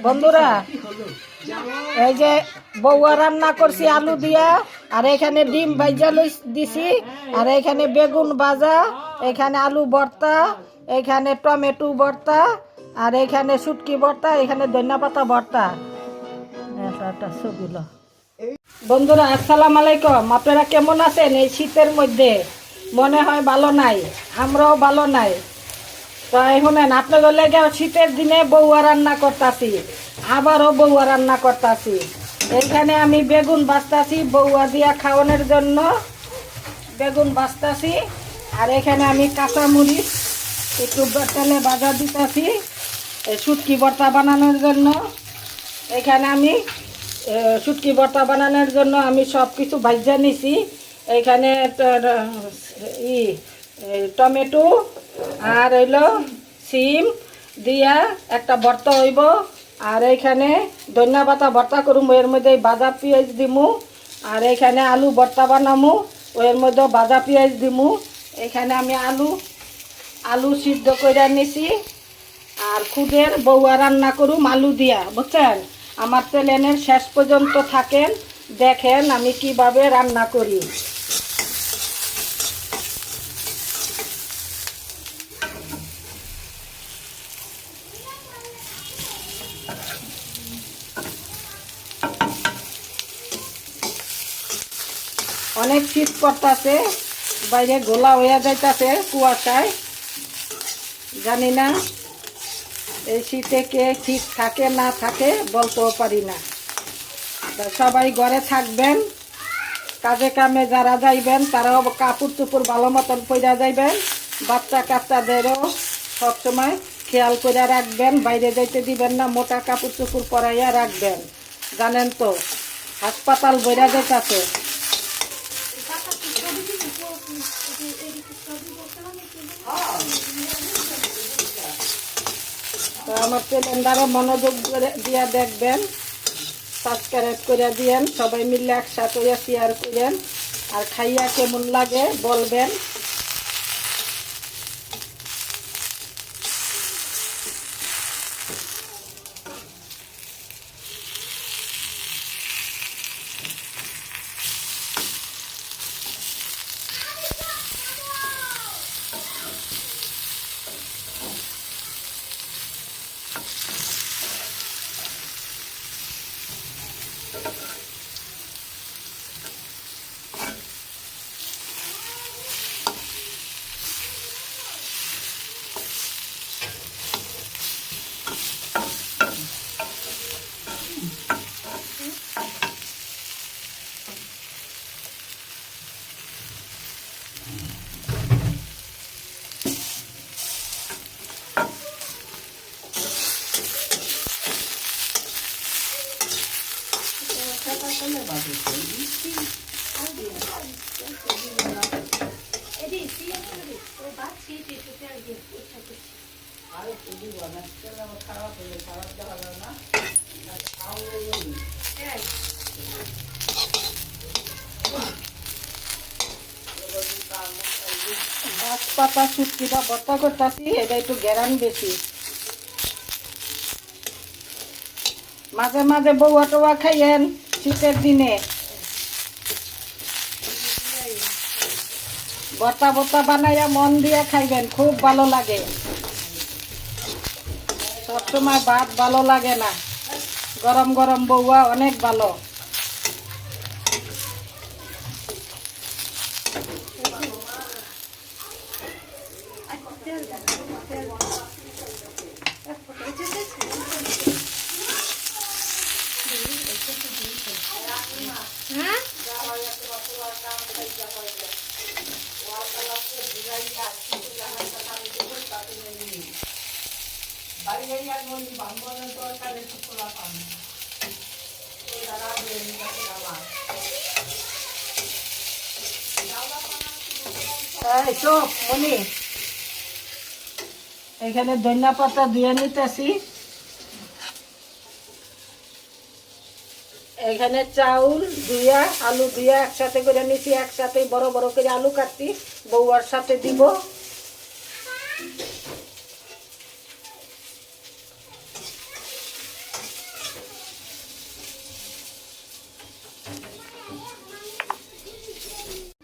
বন্ধুরা এই যে বউয়া রান্না করছি আলু দিয়া, আর এখানে ডিম ভাজা দিছি, আর এখানে বেগুন ভাজা, এখানে আলু ভর্তা, এখানে টমেটো ভর্তা, আর এখানে শুটকি ভর্তা, এখানে ধনিয়া পাতা ভর্তা। বন্ধুরা আসসালামু আলাইকুম, আপনারা কেমন আছেন? এই শীতের মধ্যে মনে হয় ভালো নাই, আমরাও ভালো নাই। তাই শুনেন, আপনাদের লেগে শীতের দিনে বউয়া রান্না করতেছি, আবারও বউয়া রান্না করতেছি। এখানে আমি বেগুন ভাজতেছি বউয়া দিয়া খাওয়ানোর জন্য, বেগুন ভাজতেছি। আর এখানে আমি কাঁচামরিচ একটু তেলে ভাজা দিতেছি শুটকি ভর্তা বানানোর জন্য। এখানে আমি শুটকি ভর্তা বানানোর জন্য আমি সব কিছু ভাজা নিছি। এখানে টমেটো আর হইলো সিম দিয়া একটা ভর্তা হইব। আর এইখানে ধনিয়া পাতা ভর্তা করুম, এর মধ্যে ভাজা পেঁয়াজ দিমু। আর এইখানে আলু ভর্তা বানামু, এর মধ্যে ভাজা পেঁয়াজ দিমু। এখানে আমি আলু সিদ্ধ করে নিছি। আর খুদের বউয়া রান্না করুম আলু দিয়া, বুঝছেন? আমার চ্যানেলের শেষ পর্যন্ত থাকেন, দেখেন আমি কিভাবে রান্না করি। অনেক শীত পড়তেছে, বাইরে গোলা হয়ে যাইতেছে কুয়াশায়। জানি না এই শীতে কে শীত থাকে না থাকে বলতেও পারি না। সবাই ঘরে থাকবেন, কাজে কামে যারা যাইবেন তারাও কাপড় চুপড় ভালো মতন পরে যাইবেন। বাচ্চা কাচ্চাদেরও সবসময় খেয়াল করে রাখবেন, বাইরে যাইতে দিবেন না, মোটা কাপড় চুপড় পরাইয়া রাখবেন। জানেন তো হাসপাতাল বইরা যাইতেছে। তো আমার চ্যানেলটারও মনোযোগ দিয়া দেখবেন, সাবস্ক্রাইব করে দিয়েন, সবাই মিলে একসাথে শেয়ার করেন। আর খাইয়া কেমন লাগে বলবেন। পাতা শুটকিটা ভর্তা করতেছি, এটা একটু গ্যারান বেশি। মাঝে মাঝে বউয়া টোয়া খাইয়েন শীতের দিনে, ভর্তা ভর্তা বানাইয়া মন দিয়ে খাইবেন, খুব ভালো লাগে। সবসময় ভাত ভালো লাগে না, গরম গরম বউয়া অনেক ভালো। এখানে ধনিয়া পাতা ধুয়ে নিতেছি। এখানে চাউল ধুয়া আলু ধুয়া একসাথে করে নিছি, একসাথে বড় বড় করে আলু কাটছি, বউয়ার সাথে দিব।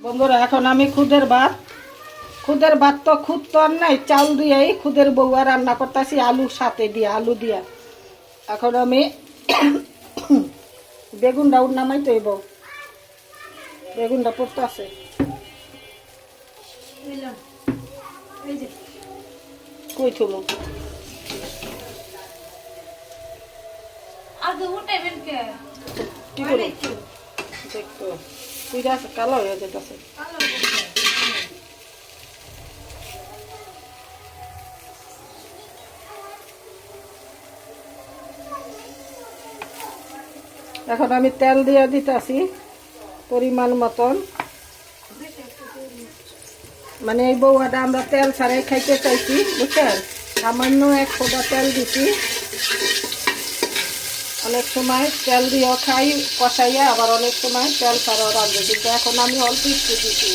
বন্ধুরা এখন আমি খুদের ভাত তো খুদ তো আর নাই, চাউল দিয়েই খুদের বউয়া রান্না করতেছি, আলুর সাথে দিয়ে, আলু দিয়া। এখন আমি বেগুনটা নামাইতে হইব, বেগুনটা পড়তে আছে। কই থুমু কি করে দেখতো তুই আছে কালো হয়ে যেতেছে। এখন আমি তেল দিয়ে দিতেছি পরিমাণ মতন, মানে এই বউয়াটা আমরা তেল ছাড়াই খাইতে চাইছি, বুঝছেন? সামান্য এক ফোঁটা তেল দিছি, অনেক সময় তেল দিয়েও খাই কষাইয়া, আবার অনেক সময় তেল ছাড়াও রাঁধবে, কিন্তু এখন আমি অল্প একটু দিছি।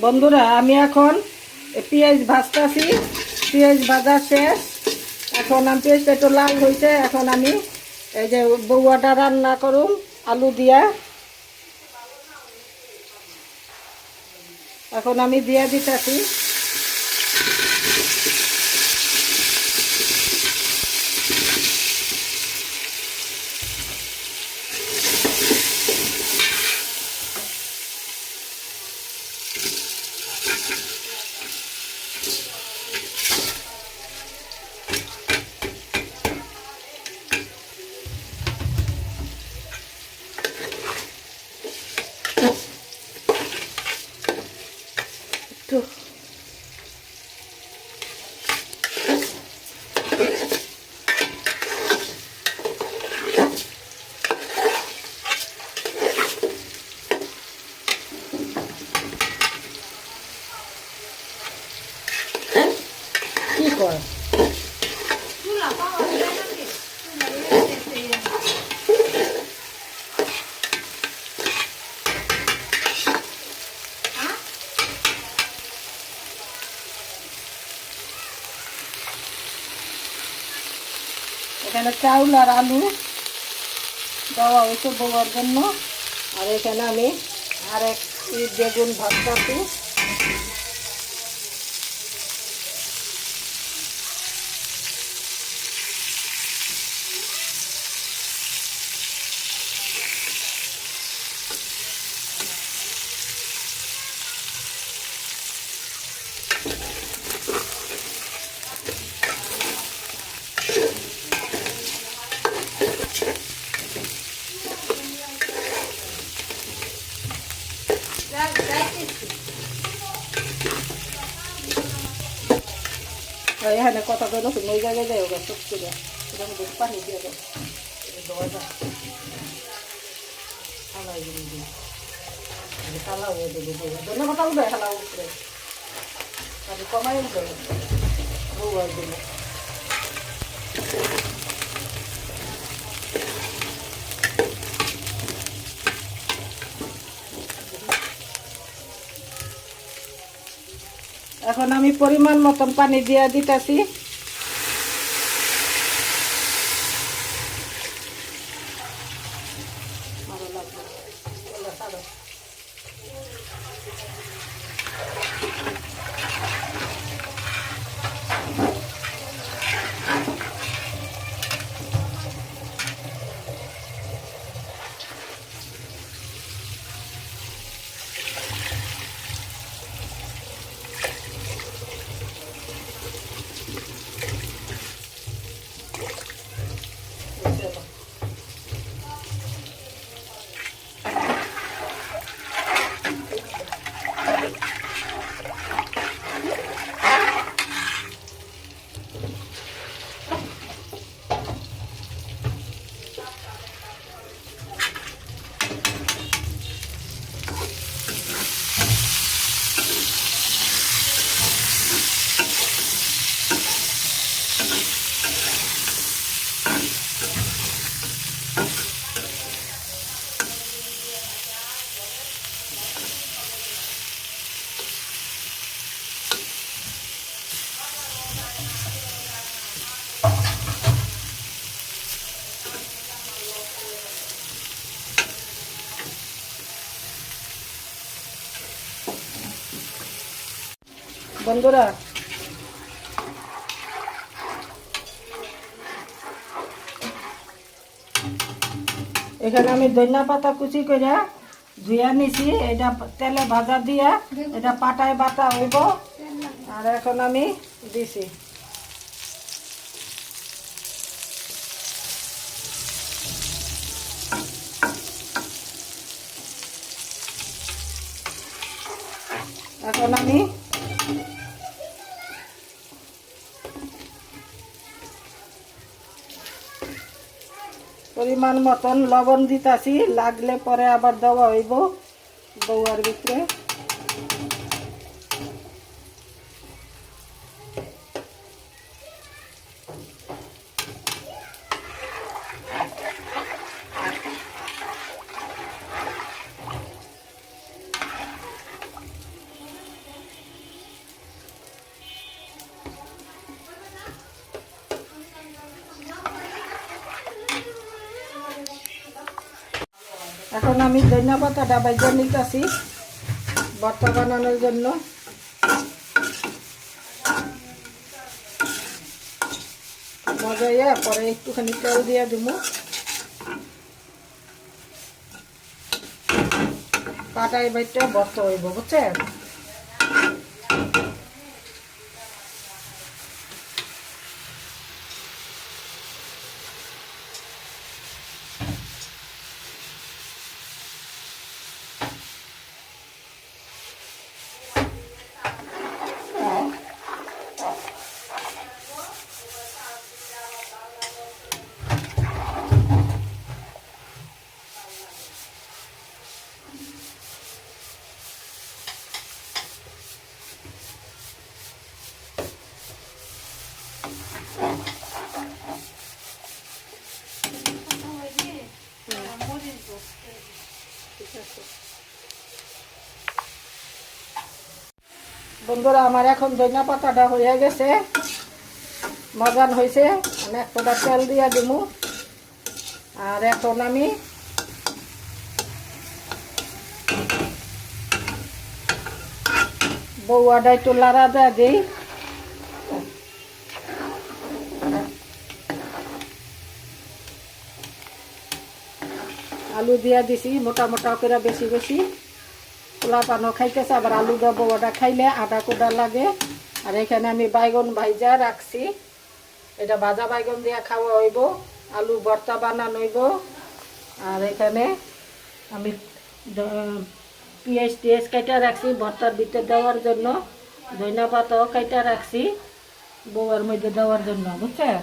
বন্ধুরা আমি এখন পেঁয়াজ ভাজতেছি, পেঁয়াজ ভাজা শেষ। এখন আমি পেঁয়াজটা একটু লাল হয়েছে, এখন আমি এই যে বউয়াটা রান্না করুম আলু দিয়া, এখন আমি দিয়ে দিতেছি। একটু কি কর এখানে চাউল আর আলু দেওয়া হয়েছে বউয়ার জন্য, আর এখানে আমি আরেক বেগুন ভাজতেছি। এখানে কথা কই নতুন ওই জায়গায় যাই ওকে সব করে এটার মধ্যে পানি দিয়ে দাও, দেওয়া যায় হালাই দিবি, কালা হয়ে দেবে, ধনে পাতা উঠবে হালা উপরে, তাহলে কমাই উঠবে বউয়ার জন্য। এখন আমি পরিমাণ মতন পানি দিয়ে দিতেছি। বন্ধুরা এখানে আমি ধনিয়া পাতা কুচি করে ধুইয়া নিছি, এটা তেলে ভাজা দিয়া এটা পাটায় বাটা হইব। আর এখন আমি দিছি এখন আমি পরিমাণ মতন লবণ দিতাছি, লাগলে পরে আবার দেওয়া হইব বউয়ার ভিতরে। এখন আমি ধনিয়া পাতাটা বাইজা নিতেছি ভর্তা বানানোর জন্য। মজাইয়া পরে একটুখানি তেল দিয়ে দিব, পাটায় বাইটা ভর্তা হইব, বুঝছেন? বন্ধুরা আমার এখন ধনিয়া পাতাটা হয়ে গেছে, মজান হয়েছে। আমি এক ফোঁটা তেল দিয়ে দিব। আর এখন আমি বউয়াটা একটু লাড়া দেওয়া দিই। আলু দিয়া দিছি মোটা মোটা করে, বেশি বেশি। পোলা পানো খাইতেছে, আবার আলু দেওয়া বউয়াটা খাইলে আধা কোদা লাগে। আর এখানে আমি বাইগন ভাইজা রাখছি, এটা ভাজা বাইগন দিয়ে খাওয়া হইব, আলু ভর্তা বানানো হইব। আর এখানে আমি পেঁয়াজ টিয়াজ কাটা রাখছি ভর্তার ভিতরে দেওয়ার জন্য, ধনিয়া পাতাও কাটা রাখছি বউয়ার মধ্যে দেওয়ার জন্য, বুঝছেন?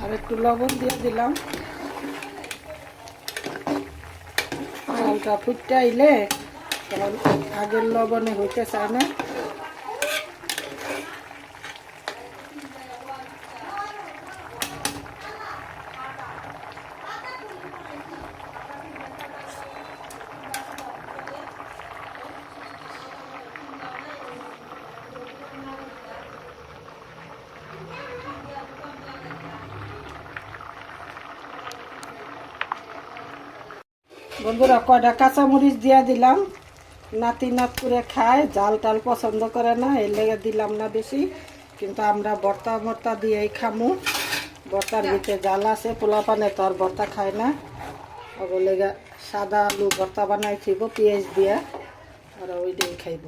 আর একটু লবণ দিয়ে দিলাম, চালটা ফুটতে আইলে তখন আগের লবণে হইতে চায় না। বন্ধুরা কয়টা কাঁচামরিচ দিয়ে দিলাম, নাতি নাত করে খায়, জাল টাল পছন্দ করে না, এর লেগে দিলাম না বেশি। কিন্তু আমরা ভর্তা ভর্তা দিয়েই খামু, ভর্তার ভিতরে জাল আছে, পোলা পানে তো আর ভর্তা খায় না, ওর লেগে সাদা আলু ভর্তা বানাই থইব পেঁয়াজ দিয়ে, আর ওইটাই খাইব।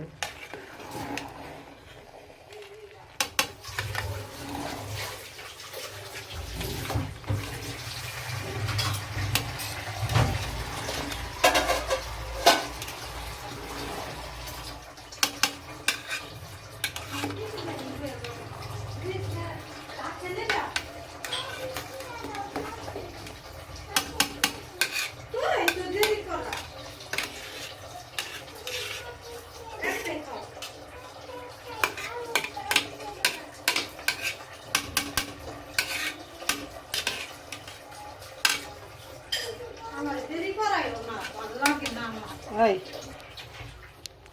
এই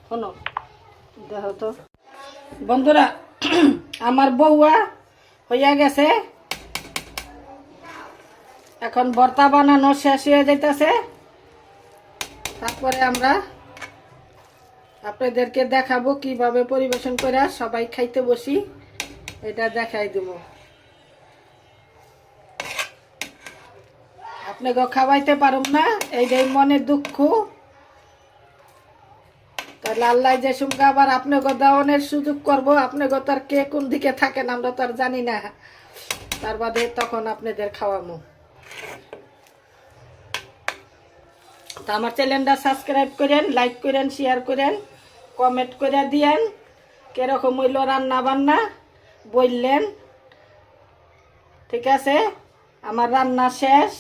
শোনো, দেখো তো বন্ধুরা, আমার বউয়া হইয়া গেছে, এখন ভর্তা বানানো শেষ হয়ে যাইতেছে। তারপরে আমরা আপনাদেরকে দেখাবো কিভাবে পরিবেশন করে সবাই খাইতে বসি, এটা দেখাই দেব। আপনাকে খাওয়াইতে পারুম না, এইটাই মনের দুঃখ। তাহলে আল্লাহ যে সুমকা আবার আপনাকে দাওয়ানের সুযোগ করবো, আপনাকে তো আর কে কোন দিকে থাকেন আমরা তো আর জানি না, তার বাদে তখন আপনাদের খাওয়ামো। তা আমার চ্যানেলটা সাবস্ক্রাইব করেন, লাইক করেন, শেয়ার করেন, কমেন্ট করে দিয়েন কিরকম হইল রান্না বান্না বললেন। ঠিক আছে, আমার রান্না শেষ।